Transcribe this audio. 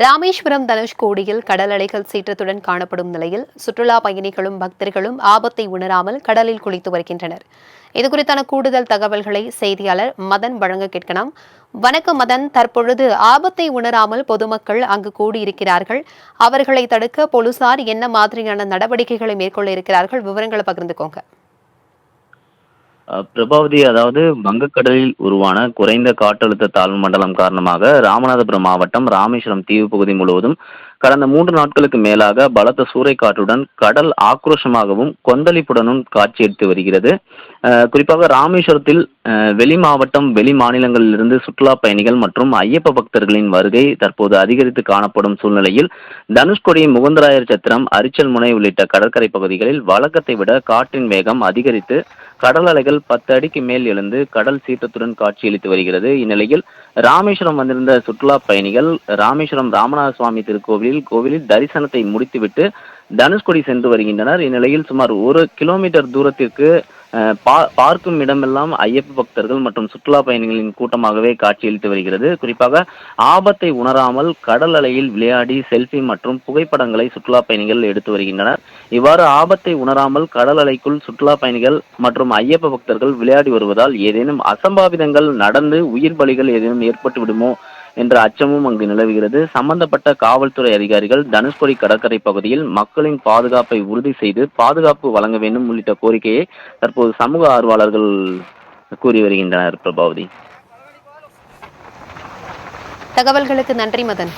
ராமேஸ்வரம் தனுஷ்கோடியில் கடல் அலைகள் சீற்றத்துடன் காணப்படும் நிலையில் சுற்றுலா பயணிகளும் பக்தர்களும் ஆபத்தை உணராமல் கடலில் குளித்து வருகின்றனர். இதுகுறித்தான கூடுதல் தகவல்களை செய்தியாளர் மதன் வழங்க கேட்கலாம். வணக்கம் மதன், தற்பொழுது ஆபத்தை உணராமல் பொதுமக்கள் அங்கு கூடியிருக்கிறார்கள். அவர்களை தடுக்க போலீசார் என்ன மாதிரியான நடவடிக்கைகளை மேற்கொள்ள இருக்கிறார்கள்? விவரங்களை பகிர்ந்துக்கோங்க. பிரபாவதி, அதாவது வங்கக்கடலில் உருவான குறைந்த காற்றழுத்த தாழ்வு மண்டலம் காரணமாக ராமநாதபுரம் மாவட்டம் ராமேஸ்வரம் தீவு பகுதி முழுவதும் கடந்த 3 நாட்களுக்கு மேலாக பலத்த சூறைக்காற்றுடன் கடல் ஆக்ரோஷமாகவும் கொந்தளிப்புடனும் காட்சியளித்து வருகிறது. குறிப்பாக ராமேஸ்வரத்தில் வெளி மாவட்டம் வெளி மாநிலங்களிலிருந்து சுற்றுலா பயணிகள் மற்றும் ஐயப்ப பக்தர்களின் வருகை தற்போது அதிகரித்து காணப்படும் சூழ்நிலையில் தனுஷ்கோடி, முகுந்தராயர் சத்திரம், அரிச்சல் முனை உள்ளிட்ட கடற்கரை பகுதிகளில் வழக்கத்தை விட காற்றின் வேகம் அதிகரித்து கடல் அலைகள் 10 அடிக்கு மேல் எழுந்து கடல் சீற்றத்துடன் காட்சியளித்து வருகிறது. இந்நிலையில் ராமேஸ்வரம் வந்திருந்த சுற்றுலா பயணிகள் ராமேஸ்வரம் ராமநாத சுவாமி கோவிலில் தரிசனத்தை முடித்துவிட்டு தனுஷ்கோடி சென்று வருகின்றனர். இந்நிலையில் சுமார் 1 கிலோமீட்டர் தூரத்திற்கு பார்க்கும் இடமெல்லாம் ஐயப்ப பக்தர்கள் மற்றும் சுற்றுலா பயணிகளின் கூட்டமாகவே காட்சியளித்து வருகிறது. குறிப்பாக ஆபத்தை உணராமல் கடல் அலையில் விளையாடி செல்ஃபி மற்றும் புகைப்படங்களை சுற்றுலா பயணிகள் எடுத்து வருகின்றனர். இவ்வாறு ஆபத்தை உணராமல் கடல் அலைக்குள் சுற்றுலா பயணிகள் மற்றும் ஐயப்ப பக்தர்கள் விளையாடி வருவதால் ஏதேனும் அசம்பாவிதங்கள் நடந்து உயிர் பலிகள் ஏதேனும் ஏற்பட்டு விடுமோ என்ற அச்சமும் அங்கு நிலவுகிறது. சம்பந்தப்பட்ட காவல்துறை அதிகாரிகள் தனுஷ்கோடி கடற்கரை பகுதியில் மக்களின் பாதுகாப்பை உறுதி செய்து பாதுகாப்பு வழங்க வேண்டும் உள்ளிட்ட கோரிக்கையை தற்போது சமூக ஆர்வலர்கள் கூறி வருகின்றனர். பிரபாவதி, தகவல்களுக்கு நன்றி மதன்.